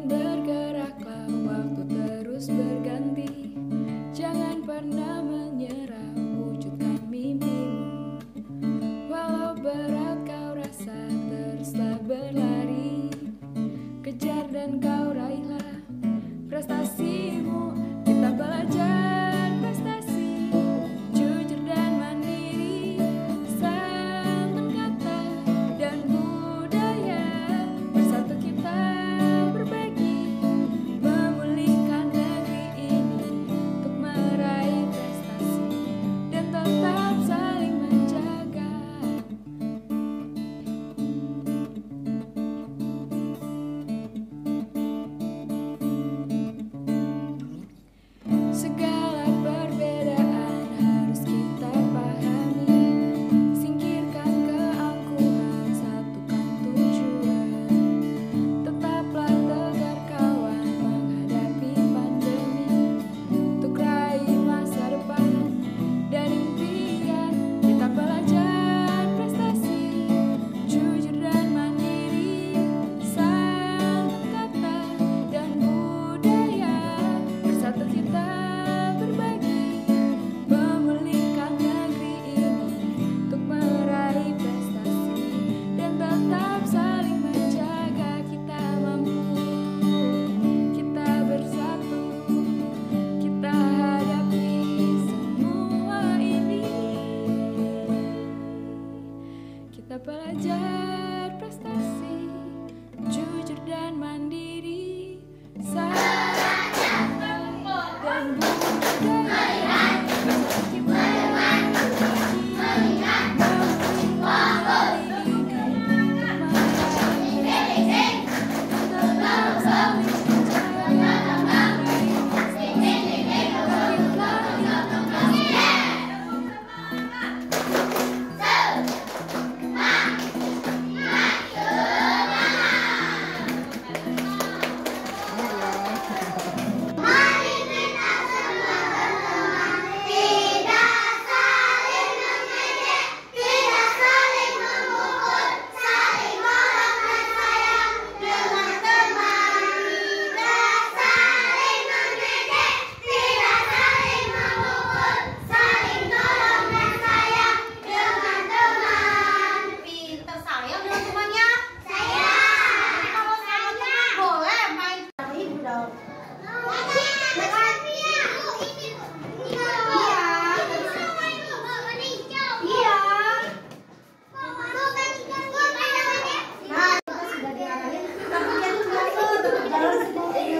Bergeraklah, waktu terus berganti. Jangan pernah menyerah, wujudkan mimpimu. Walau berat kau rasa, teruslah berlari. Kejar dan kau raihlah prestasimu. Kita belajar prestasi, jujur dan mandiri, santun kata dan budaya. Bersatu kita berbagi, memulihkan negeri ini untuk meraih prestasi dan tetap saling menjaga. Segala perbedaan harus kita pahami, singkirkan keangkuhan, satukan tujuan. Tetaplah tegar kawan menghadapi pandemi, untuk raih masa depan dan impian. Kita belajar prestasi, jujur dan mandiri, santun kata dan budaya. Bersatu kita berbagi, memulihkan negeri ini untuk meraih prestasi dan tetap saling menjaga. Kita mampu, kita bersatu, kita hadapi semua ini. Kita belajar prestasi, jujur dan mandiri, santun kata dan budaya. Bersatu kita berbagi, memulihkan negeri ini untuk meraih prestasi dan tetap saling menjaga. Meraih prestasi, Pintar sayang dengan temannya. Kalau sama teman boleh main sama ibu dong. Iya. Nah, kita sudah diarahin. Tapi dia tuh nggak ikut. Jalan sendiri.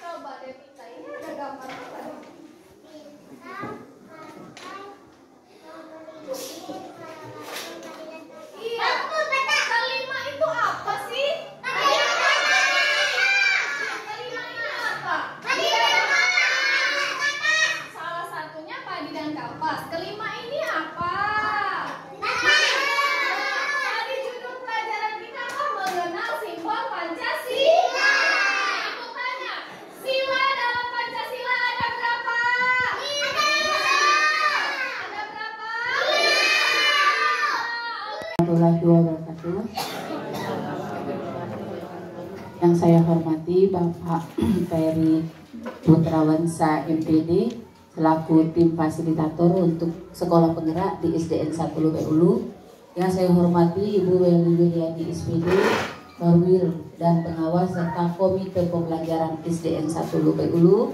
Coba deh Pita, ini ada gambar apa? Iya, kelima itu apa sih? Kelima itu apa? Salah satunya padi dan kapas. Kelima ini apa? Tadi judul pelajaran kita apa? Mengenal simbol Pancasila. Aku tanya, sila dalam Pancasila ada berapa? Ada berapa? Warahmatullahi wabarakatuh. Yang saya hormati Bapak Peri Putrawansa MPD selaku tim fasilitator untuk sekolah penggerak di SDN 1 Lubek Ulu. Yang saya hormati Ibu Weli Wiryadi SPD, Korwil dan pengawas serta Komite Pembelajaran SDN 1 Lubek Ulu,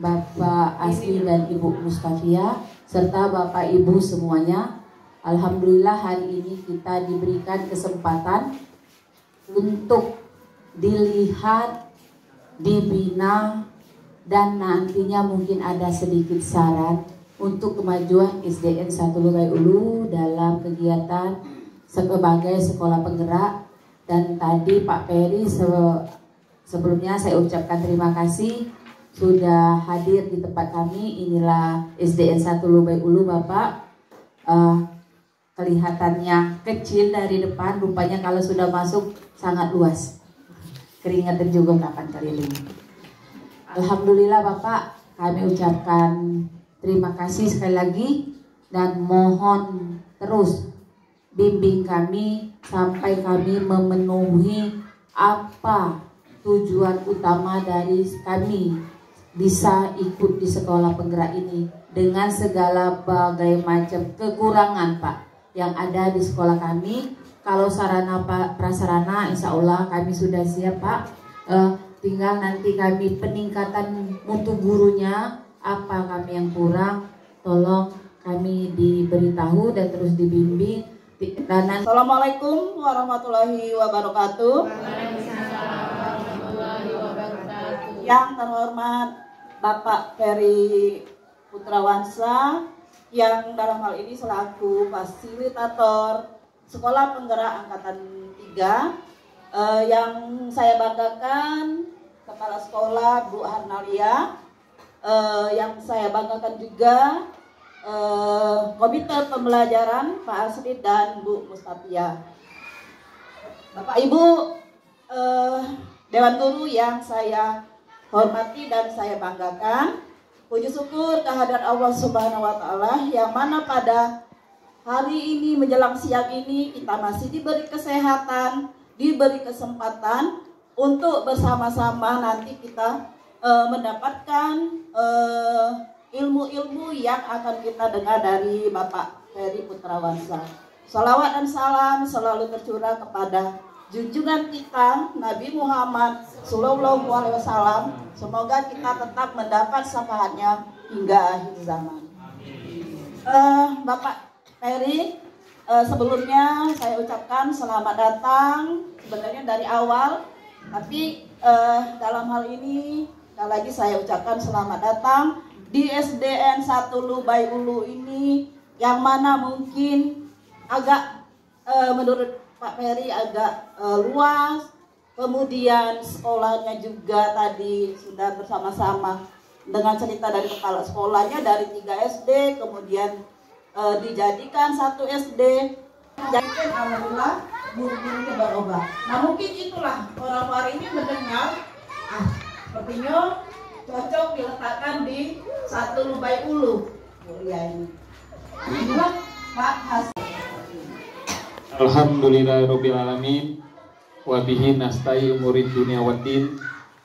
Bapak Asli dan Ibu Mustafia serta Bapak Ibu semuanya. Alhamdulillah hari ini kita diberikan kesempatan untuk dilihat, dibina, dan nantinya mungkin ada sedikit saran untuk kemajuan SDN 1 Lubek Ulu dalam kegiatan sebagai sekolah penggerak. Dan tadi Pak Peri sebelumnya saya ucapkan terima kasih sudah hadir di tempat kami. Inilah SDN 1 Lubai Ulu, Bapak. Kelihatannya kecil dari depan, rupanya kalau sudah masuk sangat luas. Keringetan juga kapan keliling. Alhamdulillah Bapak, kami ucapkan terima kasih sekali lagi dan mohon terus bimbing kami sampai kami memenuhi apa tujuan utama dari kami bisa ikut di sekolah penggerak ini dengan segala bagai macam kekurangan Pak yang ada di sekolah kami. Kalau sarana prasarana insya Allah kami sudah siap Pak, tinggal nanti kami peningkatan mutu gurunya, apa kami yang kurang tolong kami diberitahu dan terus dibimbing. Assalamualaikum warahmatullahi wabarakatuh. Yang terhormat Bapak Ferry Putrawansa yang dalam hal ini selaku fasilitator Sekolah Penggerak Angkatan 3, yang saya banggakan Kepala Sekolah Bu Harnalia, yang saya banggakan juga Komite Pembelajaran Pak Asri dan Bu Mustafia. Bapak Ibu Dewan Guru yang saya hormati dan saya banggakan, puji syukur kehadirat Allah Subhanahu wa Ta'ala yang mana pada hari ini menjelang siang ini kita masih diberi kesehatan, diberi kesempatan untuk bersama-sama nanti kita mendapatkan ilmu-ilmu yang akan kita dengar dari Bapak Ferry Putrawansa. Salawat dan salam selalu tercurah kepada junjungan kita Nabi Muhammad Sallallahu Alaihi Wasallam. Semoga kita tetap mendapat syafaatnya hingga akhir zaman. Bapak Ferry, sebelumnya saya ucapkan selamat datang sebenarnya dari awal, tapi dalam hal ini sekali lagi saya ucapkan selamat datang di SDN 1 Lubai Ulu ini, yang mana mungkin agak menurut Pak Ferry agak luas, kemudian sekolahnya juga tadi sudah bersama-sama dengan cerita dari kepala sekolahnya dari 3 SD kemudian dijadikan 1 SD. Jadi alhamdulillah guru-gurunya berubah. Nah mungkin itulah orang-orang ini mendengar, sepertinya cocok diletakkan di 1 Lubai Ulu kuliah ini. Inilah Pak Hasan. Alhamdulillahirabbil alamin wa bihi nasta'in umurid dunya waddin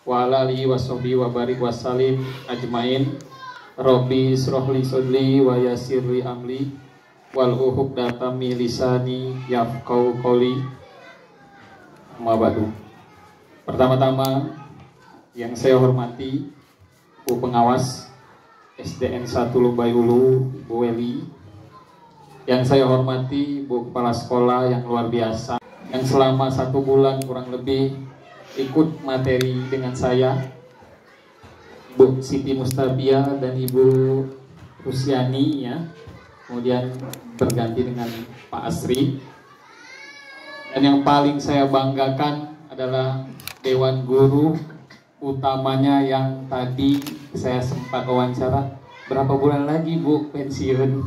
wa ala alihi washabihi wa barik wasallim ajmain. Rabbi ishrahli sadri wa yassirli amri wal uqdatam min lisani yafqahu qawli. Amma ba'du. Pertama-tama yang saya hormati Bu Pengawas SDN 1 Lubai Ulu, Bu Weli. Yang saya hormati Bu Kepala Sekolah yang luar biasa, yang selama 1 bulan kurang lebih ikut materi dengan saya, Bu Siti Mustafia dan Ibu Rusiani ya. Kemudian berganti dengan Pak Asri. Dan yang paling saya banggakan adalah Dewan Guru utamanya yang tadi saya sempat wawancara, berapa bulan lagi Bu pensiun?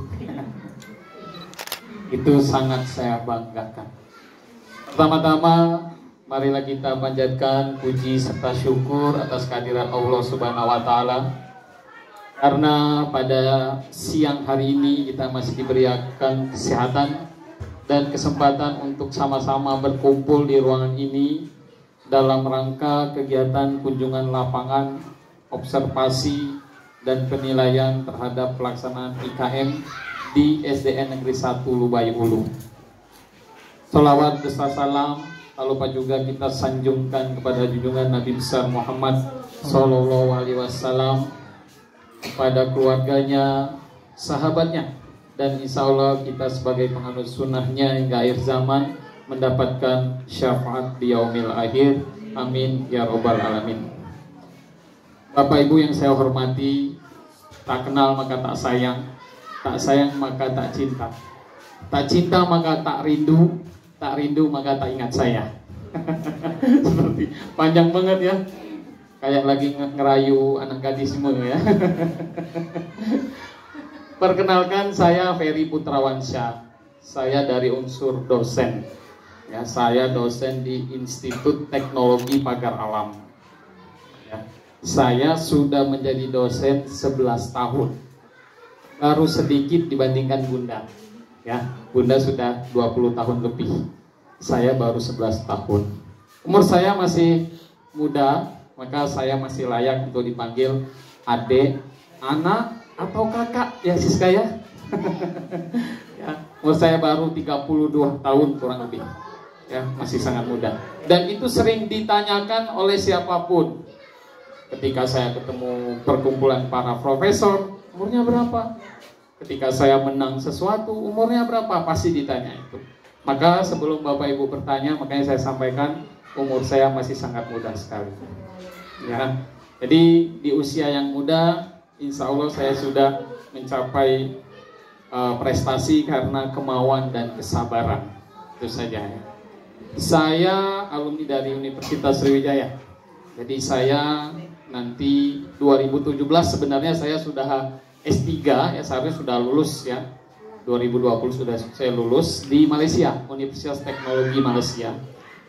Itu sangat saya banggakan. Pertama-tama marilah kita panjatkan puji serta syukur atas kehadiran Allah Subhanahu wa Ta'ala, karena pada siang hari ini kita masih diberikan kesehatan dan kesempatan untuk sama-sama berkumpul di ruangan ini dalam rangka kegiatan kunjungan lapangan, observasi dan penilaian terhadap pelaksanaan IKM di SDN Negeri 1 Lubai Ulu. Salawat besar salam tak lupa juga kita sanjungkan kepada junjungan Nabi besar Muhammad Sallallahu Alaihi Wasallam, kepada keluarganya, sahabatnya, dan insya Allah kita sebagai penganut sunnahnya hingga akhir zaman mendapatkan syafaat di yaumil akhir. Amin ya robbal alamin. Bapak Ibu yang saya hormati, tak kenal maka tak sayang maka tak cinta maka tak rindu maka tak ingat saya. Seperti panjang banget ya. kayak lagi ngerayu anak gadis semua ya. Perkenalkan, saya Ferry Putrawansyah. Saya dari unsur dosen. Ya, saya dosen di Institut Teknologi Pagar Alam. Ya, saya sudah menjadi dosen 11 tahun. Baru sedikit dibandingkan Bunda. Ya, Bunda sudah 20 tahun lebih. Saya baru 11 tahun. Umur saya masih muda, maka saya masih layak untuk dipanggil adik, anak, atau kakak ya Siska ya. Ya, umur saya baru 32 tahun kurang lebih. Ya, masih sangat muda. Dan itu sering ditanyakan oleh siapapun. Ketika saya ketemu perkumpulan para profesor, umurnya berapa? Ketika saya menang sesuatu, umurnya berapa? Pasti ditanya itu. Maka sebelum Bapak Ibu bertanya, makanya saya sampaikan umur saya masih sangat muda sekali. Ya, jadi di usia yang muda, insya Allah saya sudah mencapai prestasi karena kemauan dan kesabaran. Itu saja ya. Saya alumni dari Universitas Sriwijaya. Jadi saya nanti 2017 sebenarnya saya sudah S3 ya, seharusnya sudah lulus ya. 2020 sudah saya lulus di Malaysia, Universitas Teknologi Malaysia.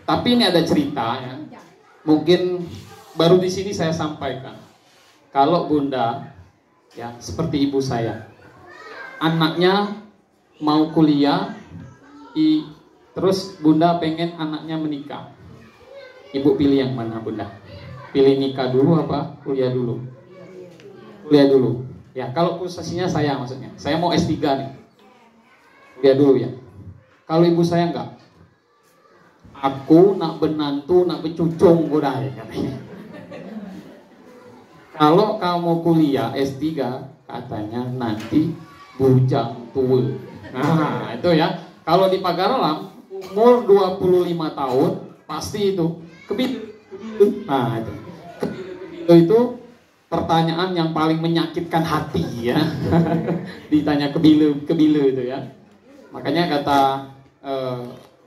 Tapi ini ada cerita ya. Mungkin baru di sini saya sampaikan. Kalau Bunda ya seperti ibu saya, anaknya mau kuliah, terus Bunda pengen anaknya menikah. Ibu pilih yang mana Bunda? Pilih nikah dulu apa kuliah dulu? Kuliah dulu. Ya, kalau posisinya saya maksudnya, saya mau S3 nih. Kuliah dulu ya. Kalau ibu saya enggak. Aku nak benantu, nak becucung udah ya katanya. Kalau kamu kuliah S3, katanya nanti bujang tua. Nah, itu ya. Kalau di Pagar Alam, umur 25 tahun, pasti itu kebilu. Nah, itu. Kebilu itu pertanyaan yang paling menyakitkan hati ya. Ditanya kebilu itu ya. Makanya kata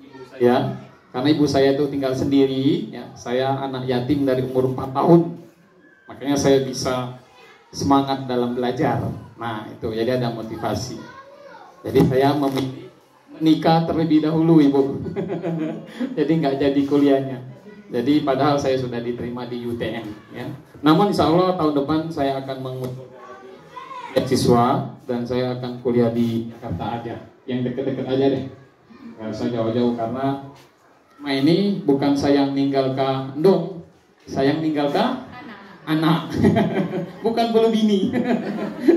ibu saya, karena ibu saya itu tinggal sendiri ya, saya anak yatim dari umur 4 tahun. Makanya saya bisa semangat dalam belajar. Nah itu, jadi ada motivasi. Jadi saya memilih menikah terlebih dahulu ibu. Jadi nggak jadi kuliahnya. Jadi padahal saya sudah diterima di UTM ya. Namun insya Allah tahun depan saya akan mengutip beasiswa dan saya akan kuliah di Jakarta aja. Yang deket-deket aja deh. Nggak usah jauh-jauh karena ini bukan sayang ninggalkan dong. Sayang ninggalkan anak. Bukan belum bini.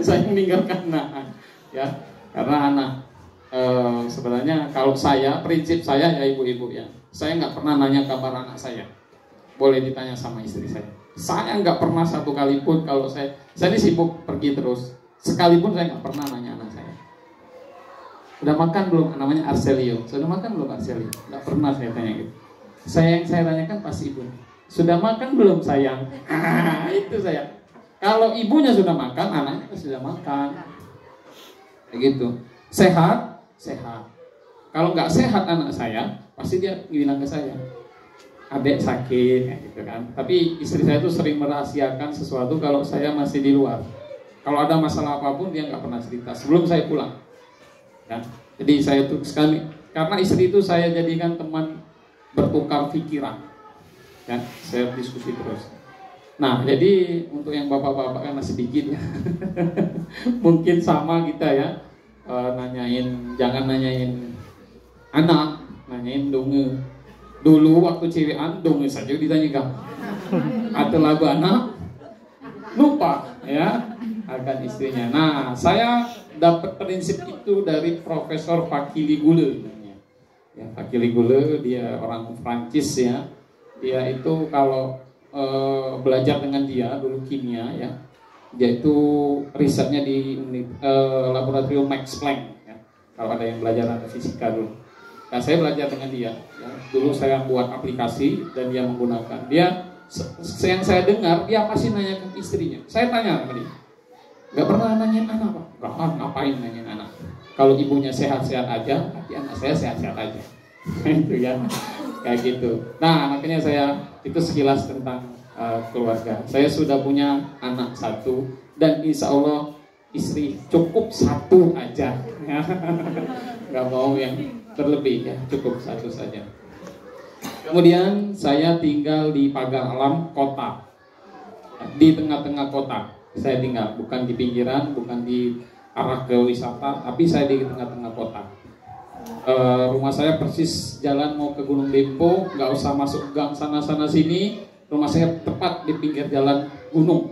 Sayang ninggalkan anak. Ya, karena anak sebenarnya kalau saya, prinsip saya ya ibu-ibu ya, saya nggak pernah nanya kabar anak saya. Boleh ditanya sama istri saya. Saya nggak pernah satu kali pun kalau saya ini sibuk pergi terus, sekalipun saya nggak pernah nanya anak saya. Udah makan belum? Namanya Arselio. Sudah makan belum Arselio? Nggak pernah saya tanya gitu. Yang saya tanyakan pasti ibu. Sudah makan belum sayang? Itu saya. Kalau ibunya sudah makan, anaknya sudah makan. Kayak gitu. Sehat, sehat. Kalau nggak sehat anak saya, pasti dia bilang ke saya, adek sakit, kayak gitu kan. Tapi istri saya tuh sering merahasiakan sesuatu kalau saya masih di luar. Kalau ada masalah apapun dia nggak pernah cerita sebelum saya pulang. Ya. Jadi saya tuh sekali, karena istri itu saya jadikan teman bertukar pikiran. Ya, saya diskusi terus. Nah, jadi untuk yang bapak-bapak kan masih sedikit ya. Mungkin sama kita ya. Jangan nanyain anak, nanyain donge. Dulu waktu cewekan donge saja ditanyakan. Atau lagu anak lupa ya akan istrinya. Nah, saya dapat prinsip itu dari Profesor Fakili Gule. Ya, Fakili Gule dia orang Prancis ya. Dia itu kalau belajar dengan dia dulu kimia ya. Dia itu risetnya di laboratorium Max Planck ya. Kalau ada yang belajar ada fisika dulu. Nah, saya belajar dengan dia ya. Dulu saya buat aplikasi dan dia menggunakan. Dia yang saya dengar dia pasti nanya ke istrinya. Saya tanya sama dia. Gak pernah nanyain anak Pak. Gak, ngapain nanyain anak. Kalau ibunya sehat-sehat aja, tapi anak saya sehat-sehat aja. Itu ya. Kayak gitu. Nah, makanya saya itu sekilas tentang keluarga. Saya sudah punya anak 1 dan insya Allah istri cukup 1 aja. Nggak mau yang berlebih ya, cukup 1 saja. Kemudian saya tinggal di pagar alam kota, di tengah-tengah kota. Saya tinggal bukan di pinggiran, bukan di arah ke wisata, tapi saya di tengah-tengah kota. Rumah saya persis jalan mau ke Gunung Dempo, nggak usah masuk gang sana sini. Rumah saya tepat di pinggir jalan gunung.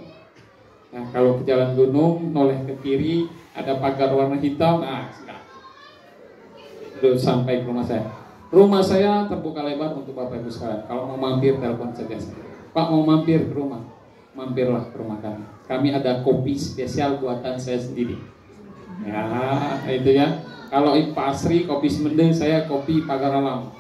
Nah, kalau ke jalan gunung, noleh ke kiri ada pagar warna hitam. Nah, sudah sampai ke rumah saya. Rumah saya terbuka lebar untuk Bapak Ibu sekalian. Kalau mau mampir, telepon saja saya. Pak, mau mampir ke rumah, mampirlah ke rumah kami. Kami ada kopi spesial buatan saya sendiri. Ya, itu ya. Kalau Pak Asri kopi Semende, saya kopi Pagar Alam.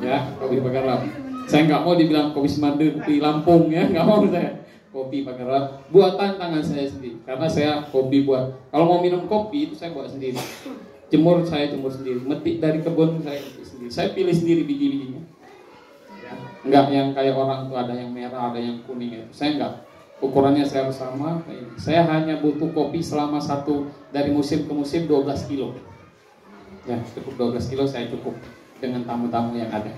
Ya, kopi Pagar Alam. Saya nggak mau dibilang kopi Semende, kopi Lampung ya, nggak mau saya. Kopi Pagar Alam, buatan tangan saya sendiri. Karena saya kopi buat. Kalau mau minum kopi itu saya buat sendiri. Jemur saya jemur sendiri. Metik dari kebun saya metik sendiri. Saya pilih sendiri biji-bijinya. Ya, nggak yang kayak orang tuh ada yang merah, ada yang kuning itu. Saya nggak. Ukurannya saya sama. Saya hanya butuh kopi selama dari musim ke musim 12 kilo. Ya, cukup 12 kilo saya cukup dengan tamu-tamu yang ada.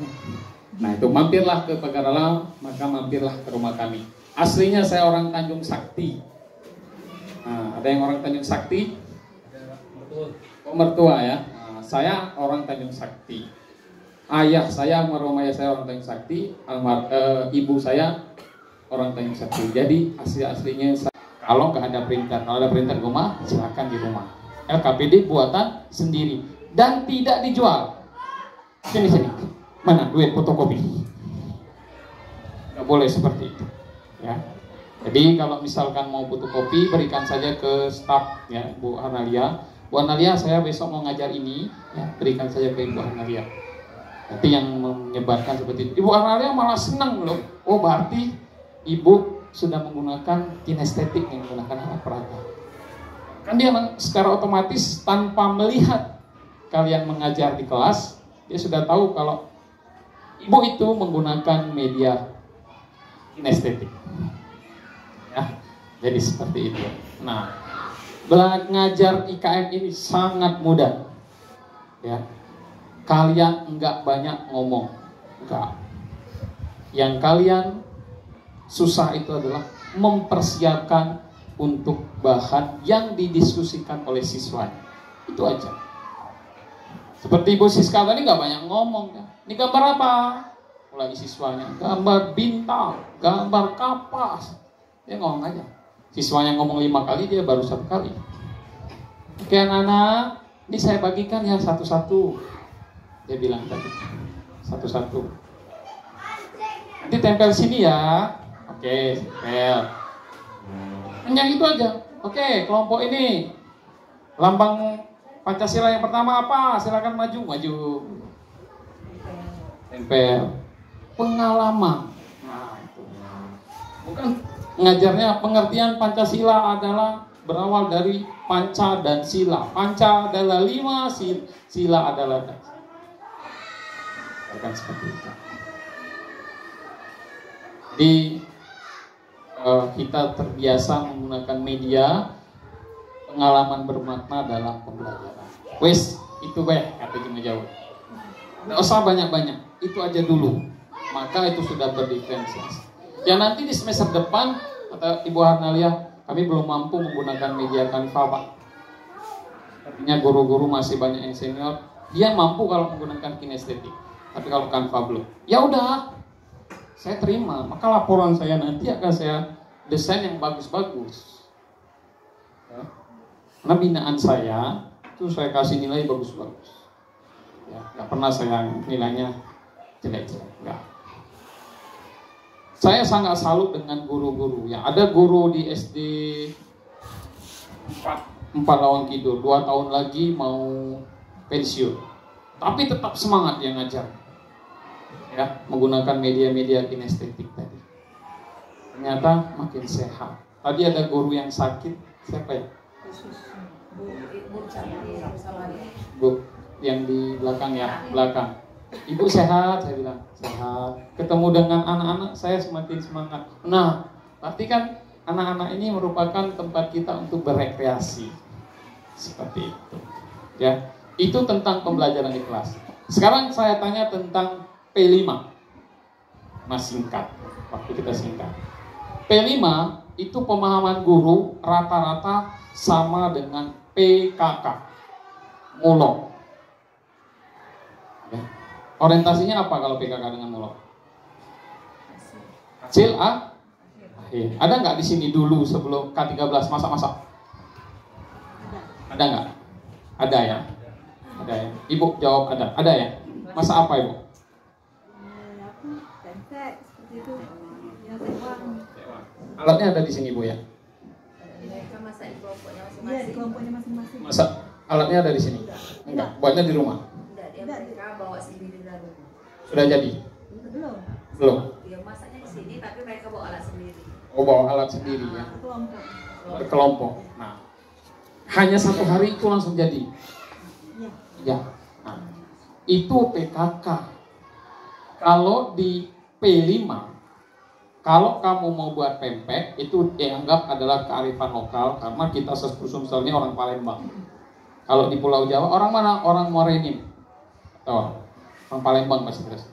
Nah, itu mampirlah ke Pagar Alam, maka mampirlah ke rumah kami. Aslinya saya orang Tanjung Sakti. Nah, ada yang orang Tanjung Sakti? Mertua ya. Nah, saya orang Tanjung Sakti. Ayah saya, almarhum ayah saya orang Tanjung Sakti. Ibu saya orang Tanjung Sakti. Jadi aslinya kalau nggak ada printer, kalau ada printer rumah, silakan di rumah. LKPD buatan sendiri. Dan tidak dijual. Sini. Mana duit fotokopi? Nggak boleh seperti itu. Ya. Jadi kalau misalkan mau fotokopi, berikan saja ke staf ya, Bu Analia. Bu Analia, saya besok mau ngajar ini, ya, berikan saja ke Ibu Analia. Nanti yang menyebarkan seperti itu. Ibu Analia malah senang loh. Oh, berarti Ibu sudah menggunakan kinestetik, yang menggunakan alat peraga. Kan dia secara otomatis tanpa melihat kalian mengajar di kelas, dia sudah tahu kalau Ibu itu menggunakan media kinestetik. Ya, jadi seperti itu. Nah, belajar IKM ini sangat mudah. Ya, kalian enggak banyak ngomong, enggak. Yang kalian susah itu adalah mempersiapkan untuk bahan yang didiskusikan oleh siswanya. Itu aja. Seperti Ibu Siska tadi nggak banyak ngomong ya. Ini gambar apa? Mulai siswanya, gambar bintang, gambar kapas. Dia ngomong aja. Siswanya ngomong 5 kali, dia baru 1 kali. Oke anak-anak, ini saya bagikan ya satu-satu. Dia bilang tadi, satu-satu. Nanti tempel sini ya. Oke, tempel. Hanya itu aja. Oke, kelompok ini lambang Pancasila yang pertama apa? Silakan maju. Tempel. Pengalaman. Nah, itu. Bukan ngajarnya pengertian Pancasila adalah berawal dari panca dan sila. Panca adalah 5, sila adalah 6. Bukan seperti itu. Jadi kita terbiasa menggunakan media, pengalaman bermakna dalam pembelajaran. Wes, itu kata Cuma Jauh. Nggak usah banyak-banyak, itu aja dulu. Maka itu sudah berdiferensiasi. Ya nanti di semester depan, kata Ibu Arnalia, kami belum mampu menggunakan media Canva, Pak. Artinya guru-guru masih banyak yang senior, dia mampu kalau menggunakan kinestetik. Tapi kalau Canva belum. Ya udah, saya terima. Maka laporan saya nanti akan saya desain yang bagus-bagus. Ya. Karena binaan saya itu saya kasih nilai bagus-bagus. Ya, nggak pernah saya nilainya jelek-jelek. Nggak. Saya sangat salut dengan guru-guru. Ya, ada guru di SD 4 Lawang Kidul, 2 tahun lagi mau pensiun. Tapi tetap semangat dia ngajar. Ya, menggunakan media-media kinestetik tadi. Ternyata makin sehat. Tadi ada guru yang sakit, siapa ya? Bu, yang di belakang ya, belakang. Ibu sehat, saya bilang sehat. Ketemu dengan anak-anak saya semakin semangat. Nah, berarti kan anak-anak ini merupakan tempat kita untuk berekreasi. Seperti itu. Ya, itu tentang pembelajaran di kelas. Sekarang saya tanya tentang P5. Mas singkat, waktu kita singkat. P5 itu pemahaman guru rata-rata sama dengan PKK. Mulok. Ya. Orientasinya apa kalau PKK dengan mulok? Kecil A? Akhir. Ada nggak di sini dulu sebelum K13 masak-masak? Ada nggak? Ada ya? Ada ya? Ibu jawab ada. Ada ya? Masak apa Ibu? Alatnya ada di sini Bu ya? Mereka masak di kelompoknya Iya, di kelompoknya masing-masing. Masak alatnya ada di sini? Enggak. Buatnya di rumah? Enggak, dia mereka bawa sendiri lalu. Sudah jadi? Belum. Belum? Dia masaknya di sini tapi mereka bawa alat sendiri. Oh, bawa alat sendiri ya? Kelompok. Berkelompok. Nah, hanya 1 hari itu langsung jadi? Iya. Ya. Nah, itu PKK. Kalau di P5, kalau kamu mau buat pempek, itu dianggap adalah kearifan lokal karena kita Sumselnya orang Palembang. Kalau di Pulau Jawa, orang mana? Orang Morenim. Atau orang Palembang masih terus.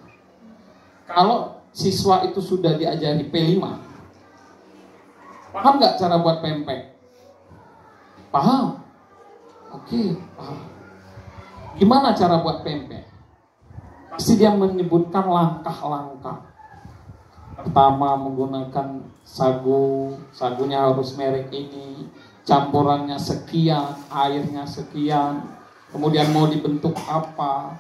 Kalau siswa itu sudah diajari P5, paham nggak cara buat pempek? Paham? Oke, paham. Gimana cara buat pempek? Pasti dia menyebutkan langkah-langkah. Pertama menggunakan sagu, sagunya harus merek ini, campurannya sekian, airnya sekian, kemudian mau dibentuk apa.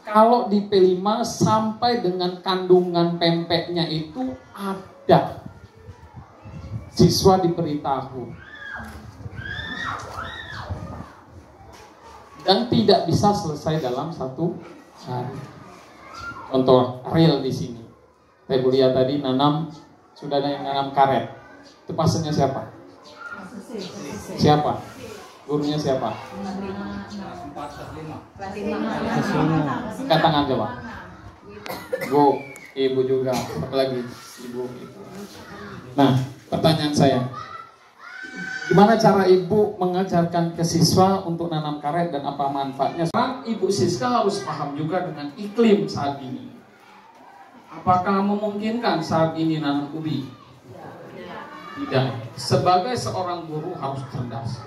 Kalau di P5 sampai dengan kandungan pempeknya itu ada. Siswa diberitahu. Dan tidak bisa selesai dalam 1 hari. Contoh real di sini. Saya lihat tadi nanam, sudah ada yang nanam karet. Itu pasennya siapa? Siapa? Gurunya siapa? Angkat tangan coba. Bu, ibu juga. Apa lagi? Ibu. Nah, pertanyaan saya. Gimana cara ibu mengajarkan ke siswa untuk nanam karet dan apa manfaatnya? Sekarang ibu Siska harus paham juga dengan iklim saat ini. Apakah memungkinkan saat ini nanam ubi? Tidak. Sebagai seorang guru harus cerdas.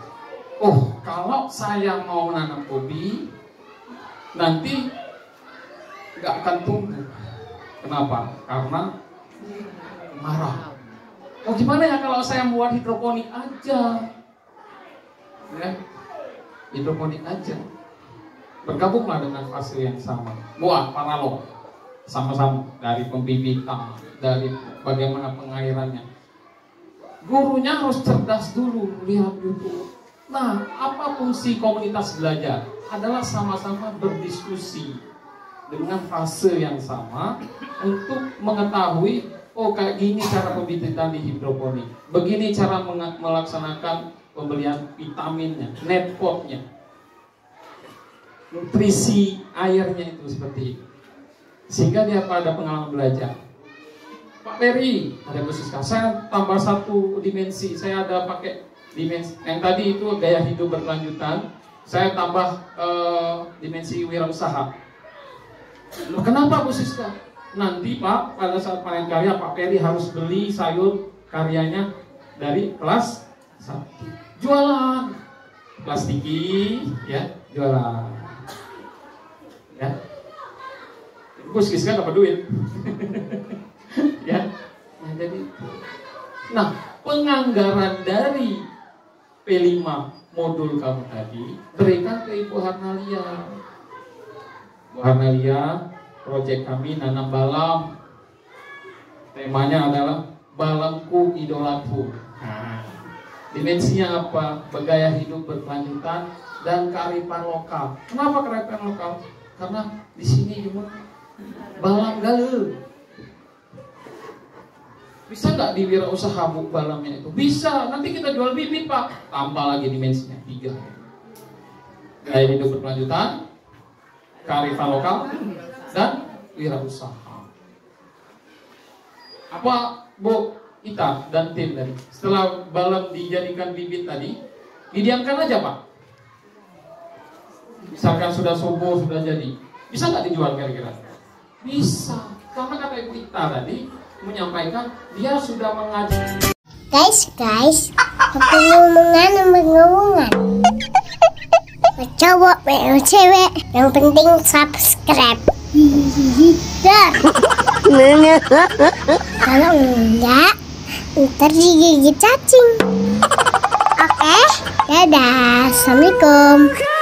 Oh, kalau saya mau nanam ubi, nanti nggak akan tumbuh. Kenapa? Karena marah. Oh, gimana ya kalau saya buat hidroponik aja? Ya, hidroponik aja. Bergabunglah dengan fase yang sama. Buat paralog. Sama-sama dari pembibitan, dari bagaimana pengairannya. Gurunya harus cerdas dulu, lihat dulu. Nah, apa fungsi komunitas belajar? Adalah sama-sama berdiskusi dengan fase yang sama untuk mengetahui, oh kayak gini cara pembibitan di hidroponik, begini cara melaksanakan pembelian vitaminnya, netpotnya, nutrisi airnya itu seperti itu. Sehingga dia pada pengalaman belajar. Pak Peri, ada khusus saya tambah 1 dimensi. Saya ada pakai dimensi yang tadi itu gaya hidup berkelanjutan. Saya tambah dimensi wirausaha. Loh, kenapa Bu Siska? Nanti Pak, pada saat panen karya Pak Peri harus beli sayur karyanya dari kelas 1. Jualan. Kelas tinggi, ya, jualan. Ya. Gus kan dapat duit. Ya. Nah, jadi nah, penganggaran dari P5 modul kamu tadi berikan ke Ibu Harnalia. Bu Harnalia, proyek kami nanam balam. Temanya adalah balamku idolaku. Nah, dimensinya apa? Bergaya hidup berkelanjutan dan kearifan lokal. Kenapa kearifan lokal? Karena di sini cuma balam galau. Bisa nggak di wirausaha Bu balamnya itu? Bisa. Nanti kita jual bibit Pak. Tambah lagi dimensinya 3. Gaya hidup berkelanjutan, kearifan lokal, dan wirausaha. Apa Bu Ita dan tim tadi? Setelah balem dijadikan bibit tadi, didiamkan aja Pak. Misalkan sudah subuh, sudah jadi, bisa nggak dijual kira-kira? Bisa, karena kata Ibu Ita tadi menyampaikan dia sudah mengaji. Guys, aku ngomongan. Cowok, cewek, yang penting subscribe. Kalau enggak, ntar digigit cacing. Oke, dadah, assalamualaikum.